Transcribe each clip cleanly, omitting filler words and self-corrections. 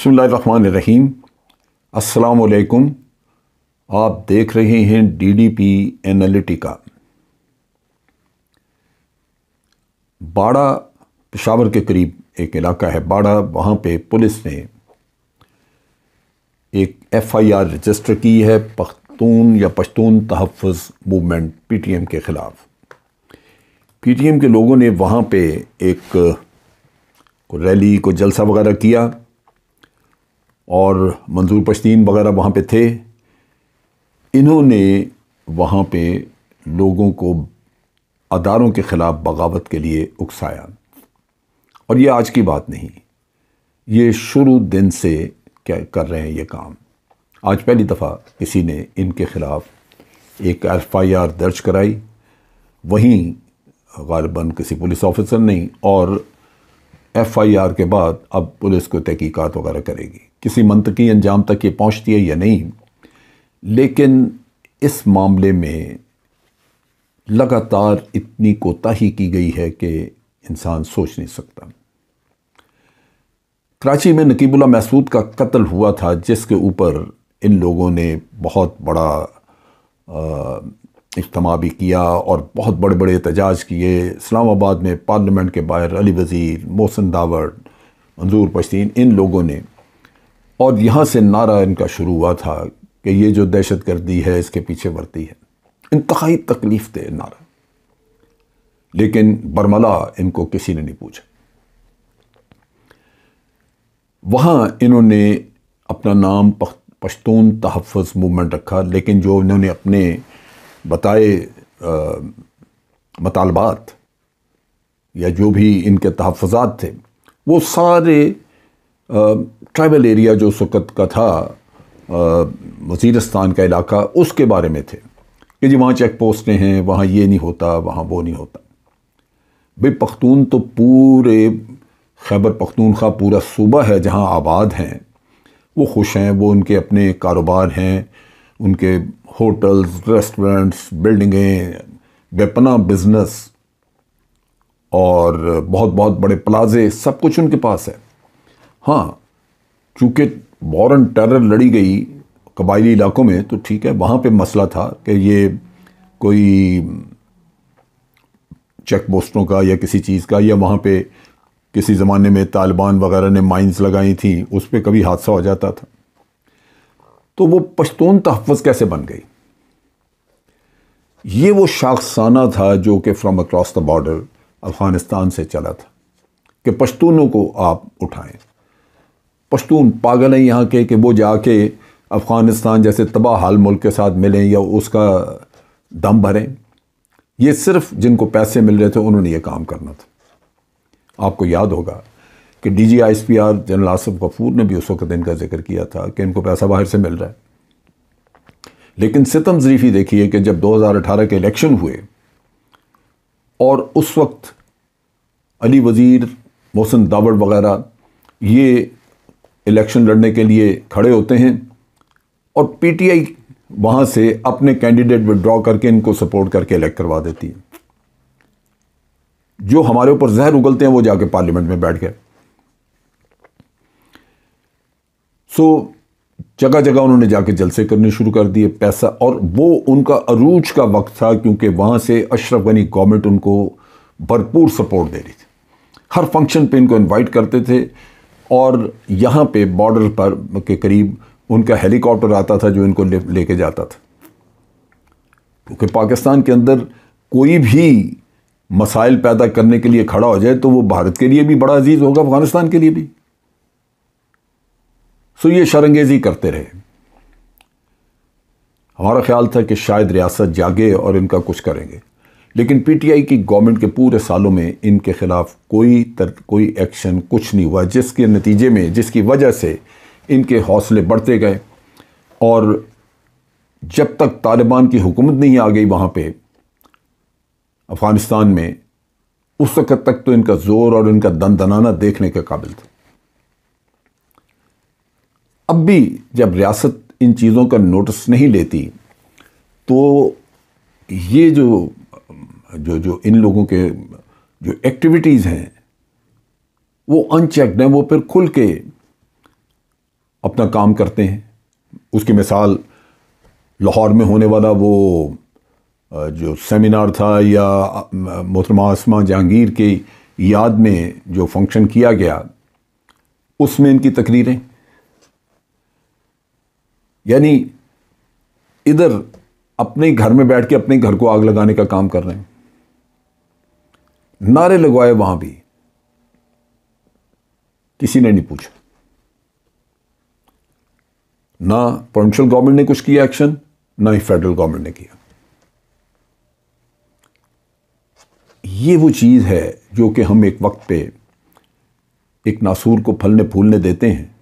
बिस्मिल्लाहिर्रहमानिर्रहीम। अस्सलाम वालेकुम। आप देख रहे हैं DDP एनालिटिका। बाड़ा पेशावर के करीब एक इलाका है बाड़ा, वहाँ पे पुलिस ने एक FIR रजिस्टर की है पख्तून या पश्तून तहफ़्फ़ुज़ मूवमेंट PTM के ख़िलाफ़। PTM के लोगों ने वहाँ पे एक रैली को जलसा वगैरह किया और मंजूर पश्तीन वगैरह वहाँ पे थे। इन्होंने वहाँ पे लोगों को अदारों के ख़िलाफ़ बगावत के लिए उकसाया। और ये आज की बात नहीं, ये शुरू दिन से क्या कर रहे हैं ये काम। आज पहली दफ़ा किसी ने इनके ख़िलाफ़ एक FIR दर्ज कराई, वहीं ग़ालिबन किसी पुलिस ऑफिसर नहीं, और FIR के बाद अब पुलिस को तहकीकात वगैरह करेगी। किसी मंतकी अंजाम तक ये पहुँचती है या नहीं, लेकिन इस मामले में लगातार इतनी कोताही की गई है कि इंसान सोच नहीं सकता। कराची में नकीबुल्लाह महसूद का कत्ल हुआ था, जिसके ऊपर इन लोगों ने बहुत बड़ा इज्तिमा भी किया और बहुत बड़े बड़े एहतजाज किए। इस्लामाबाद में पार्लियामेंट के बाहर अली वज़ीर, मोहसिन दावड़, मंजूर पश्तीन, इन लोगों ने, और यहाँ से नारा इनका शुरू हुआ था कि ये जो दहशत गर्दी है इसके पीछे वर्ती है। इंतहाई तकलीफ दे नारा, लेकिन बरमला इनको किसी ने नहीं पूछा। वहाँ इन्होंने अपना नाम पश्तून तहफ़्फ़ुज़ मूवमेंट रखा, लेकिन जो इन्होंने अपने बताए मतालबात या जो भी इनके तहफ़्फ़ुज़ात थे, वो सारे ट्राइबल एरिया जो उस वक़्त का था, वज़ीरिस्तान का इलाका, उसके बारे में थे कि जी वहाँ चेक पोस्टें हैं, वहाँ ये नहीं होता, वहाँ वो नहीं होता। भाई पख्तून तो पूरे खैबर पख्तूनख्वा पूरा सूबा है जहाँ आबाद हैं, वो खुश हैं, वो उनके अपने कारोबार हैं, उनके होटल्स, रेस्टोरेंट्स, बिल्डिंगें, बेपनाह बिज़नेस और बहुत बहुत बड़े प्लाजे, सब कुछ उनके पास है। हाँ, चूँकि वॉर एंड टेरर लड़ी गई कबायली इलाकों में, तो ठीक है, वहाँ पे मसला था कि ये कोई चेक पोस्टों का या किसी चीज़ का, या वहाँ पे किसी ज़माने में तालिबान वगैरह ने माइंस लगाई थी, उस पर कभी हादसा हो जाता था। तो वो पश्तून तहफ़्फ़ुज़ कैसे बन गई? ये वो शाखसाना था जो कि from across the border Afghanistan से चला था कि पश्तूनों को आप उठाएं। पश्तून पागल हैं यहाँ के कि वो जाके अफ़गानिस्तान जैसे तबाह हाल मुल्क के साथ मिलें या उसका दम भरें। ये सिर्फ जिनको पैसे मिल रहे थे उन्होंने ये काम करना था। आपको याद होगा कि DG ISPR general Asif Ghafoor ने भी उस वक़्त इनका जिक्र किया था कि इनको पैसा बाहर से मिल रहा है। लेकिन सितम ज़रीफ़ी देखिए कि जब 2018 के इलेक्शन हुए और उस वक्त अली वज़ीर, मोहसिन दावड़ वगैरह ये इलेक्शन लड़ने के लिए खड़े होते हैं और PTI वहाँ से अपने कैंडिडेट विड्रॉ करके इनको सपोर्ट करके इलेक्ट करवा देती है। जो हमारे ऊपर जहर उगलते हैं वो जाके पार्लियामेंट में बैठ गए। सो जगह जगह उन्होंने जाके जलसे करने शुरू कर दिए, पैसा, और वो उनका अरूज का वक्त था क्योंकि वहाँ से अशरफ गनी गवर्नमेंट उनको भरपूर सपोर्ट दे रही थी। हर फंक्शन पे इनको इनवाइट करते थे और यहाँ पे बॉर्डर पर के करीब उनका हेलीकॉप्टर आता था जो इनको लेके जाता था। क्योंकि पाकिस्तान के अंदर कोई भी मसाइल पैदा करने के लिए खड़ा हो जाए तो वो भारत के लिए भी बड़ा अजीज होगा, अफगानिस्तान के लिए भी। सो ये शरंगेजी करते रहे। हमारा ख्याल था कि शायद रियासत जागे और इनका कुछ करेंगे, लेकिन PTI की गवर्नमेंट के पूरे सालों में इनके ख़िलाफ़ कोई एक्शन कुछ नहीं हुआ, जिसके नतीजे में, जिसकी वजह से इनके हौसले बढ़ते गए। और जब तक तालिबान की हुकूमत नहीं आ गई वहाँ पे अफ़गानिस्तान में, उस वक़्त तक तो इनका ज़ोर और इनका दनदनाना देखने के काबिल था। अब भी जब रियासत इन चीज़ों का नोटिस नहीं लेती तो ये जो इन लोगों के जो एक्टिविटीज़ हैं वो अनचेक्ड हैं, वो फिर खुल के अपना काम करते हैं। उसकी मिसाल लाहौर में होने वाला वो जो सेमिनार था, या मोहतरमा आसमा जहांगीर की याद में जो फंक्शन किया गया, उसमें इनकी तकरीरें। यानी इधर अपने घर में बैठ के अपने घर को आग लगाने का काम कर रहे हैं। नारे लगवाए वहां भी, किसी ने नहीं पूछा। ना प्रोविंशियल गवर्नमेंट ने कुछ किया एक्शन, ना ही फेडरल गवर्नमेंट ने किया। ये वो चीज है जो कि हम एक वक्त पे एक नासूर को फलने फूलने देते हैं,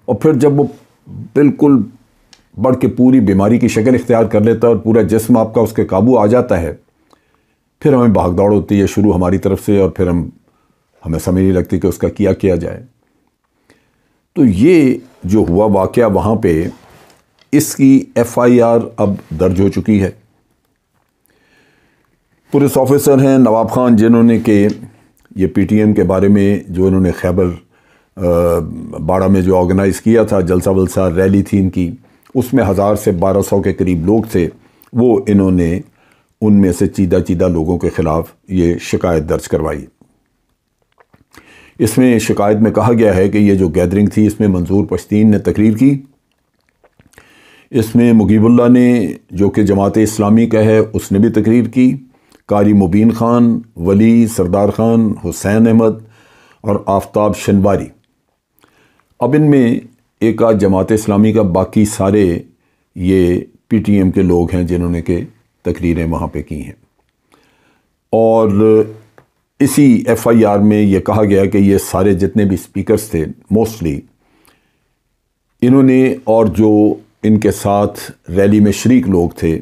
और फिर जब वो बिल्कुल बढ़ के पूरी बीमारी की शक्ल इख्तियार कर लेता है और पूरा जिस्म आपका उसके काबू आ जाता है, फिर हमें भागदौड़ होती है शुरू हमारी तरफ से, और फिर हमें समझ नहीं लगती कि उसका किया जाए। तो ये जो हुआ वाक़या वहाँ पे, इसकी FIR अब दर्ज हो चुकी है। पुलिस ऑफिसर हैं नवाब खान, जिन्होंने के ये PTM के बारे में जो इन्होंने खैबर बाड़ा में जो ऑर्गेनाइज़ किया था, जलसा वलसा रैली थी इनकी, उसमें 1000 से 1200 के करीब लोग थे। वो इन्होंने उनमें से चीदा लोगों के ख़िलाफ़ ये शिकायत दर्ज करवाई। इसमें शिकायत में कहा गया है कि ये जो गैदरिंग थी, इसमें मंजूर पश्तीन ने तकरीर की। इसमें मुगीबुल्ला ने, जो कि जमात इस्लामी का है, उसने भी तकरीर की। कारी मुबीन खान, वली, सरदार खान, हुसैन अहमद और आफ्ताब शनवारी। अब इनमें एक आध जमात इस्लामी का, बाकी सारे ये PTM के लोग हैं जिन्होंने के तकरीरें वहाँ पे की हैं। और इसी FIR में ये कहा गया कि ये सारे जितने भी स्पीकर्स थे, मोस्टली इन्होंने, और जो इनके साथ रैली में शरीक लोग थे,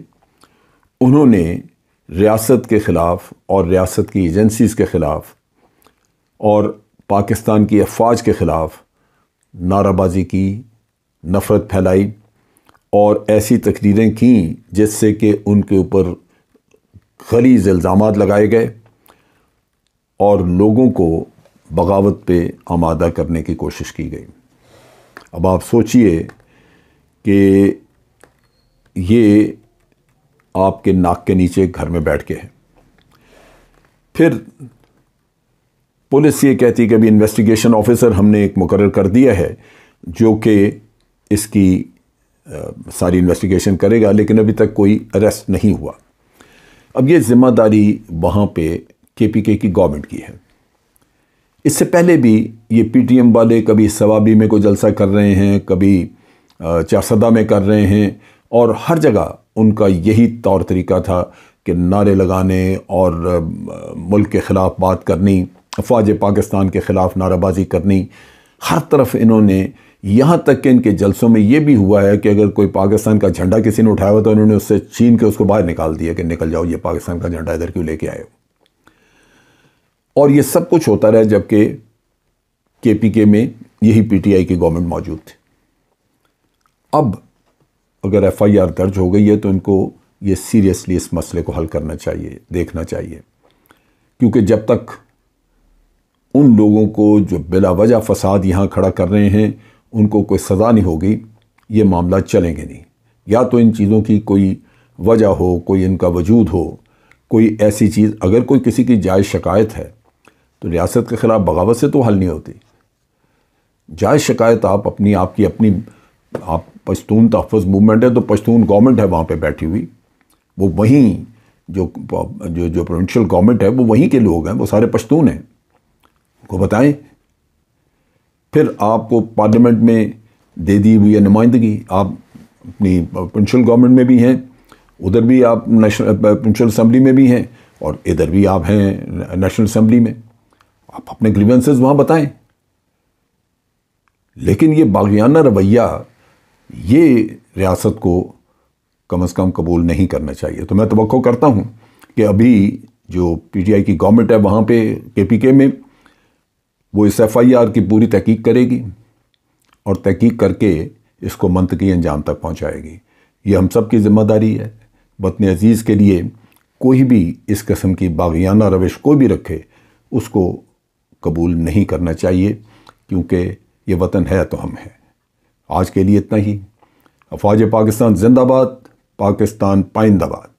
उन्होंने रियासत के ख़िलाफ़ और रियासत की एजेंसीज़ के ख़िलाफ़ और पाकिस्तान की अफवाज के ख़िलाफ़ नाराबाजी की, नफ़रत फैलाई और ऐसी तकरीरें की जिससे कि उनके ऊपर गलीज़ इल्ज़ामात लगाए गए और लोगों को बगावत पे आमादा करने की कोशिश की गई। अब आप सोचिए कि ये आपके नाक के नीचे घर में बैठ के है। फिर पुलिस ये कहती है कि अभी इन्वेस्टिगेशन ऑफिसर हमने एक मुकर्रर कर दिया है जो कि इसकी सारी इन्वेस्टिगेशन करेगा, लेकिन अभी तक कोई अरेस्ट नहीं हुआ। अब ये ज़िम्मेदारी वहाँ पे KPK की गवर्नमेंट की है। इससे पहले भी ये PTM वाले कभी सवाबी में कोई जलसा कर रहे हैं, कभी चारसदा में कर रहे हैं, और हर जगह उनका यही तौर तरीका था कि नारे लगाने और मुल्क के ख़िलाफ़ बात करनी, अफवाज पाकिस्तान के ख़िलाफ़ नाराबाजी करनी। हर तरफ इन्होंने, यहाँ तक कि इनके जलसों में ये भी हुआ है कि अगर कोई पाकिस्तान का झंडा किसी ने उठाया हुआ तो उन्होंने उससे छीन के उसको बाहर निकाल दिया कि निकल जाओ, ये पाकिस्तान का झंडा इधर क्यों लेके आए हो। और ये सब कुछ होता रहा जबकि KPK में यही PTI की गवर्नमेंट मौजूद थी। अब अगर FIR दर्ज हो गई है तो इनको ये सीरियसली इस मसले को हल करना चाहिए, देखना चाहिए, क्योंकि जब तक उन लोगों को जो बिला वजह फसाद यहाँ खड़ा कर रहे हैं उनको कोई सज़ा नहीं होगी, ये मामला चलेंगे नहीं। या तो इन चीज़ों की कोई वजह हो, कोई इनका वजूद हो, कोई ऐसी चीज़, अगर कोई किसी की जायज़ शिकायत है तो रियासत के ख़िलाफ़ बगावत से तो हल नहीं होती। जायज़ शिकायत आप आप पश्तून तहफ़्फ़ुज़ मूवमेंट है तो पश्तून गवर्नमेंट है वहाँ पे बैठी हुई, वो वहीं जो प्रोविंशियल गवर्नमेंट है वो वहीं के लोग हैं, वो सारे पश्तून हैं, उनको बताएं। फिर आपको पार्लियामेंट में दे दी हुई है नुमाइंदगी, आप अपनी प्रोविंशियल गवर्नमेंट में भी हैं, उधर भी आप प्रोविंशियल असम्बली में भी हैं, और इधर भी आप हैं नेशनल असम्बली में। आप अपने ग्रीवेंसेस वहाँ बताएं। लेकिन ये बागियाना रवैया ये रियासत को कम से कम कबूल नहीं करना चाहिए। तो मैं तवक्को करता हूँ कि अभी जो PTI की गवर्नमेंट है वहाँ पे KPK में, वो इस FIR की पूरी तहकीक करेगी और तहकीक करके इसको मंतकी अंजाम तक पहुँचाएगी। ये हम सब की ज़िम्मेदारी है। वतन अज़ीज़ के लिए कोई भी इस किस्म की बागियाना रविश कोई भी रखे, उसको कबूल नहीं करना चाहिए, क्योंकि ये वतन है तो हम हैं। आज के लिए इतना ही। अफवाज पाकिस्तान जिंदाबाद, पाकिस्तान पाइंदाबाद।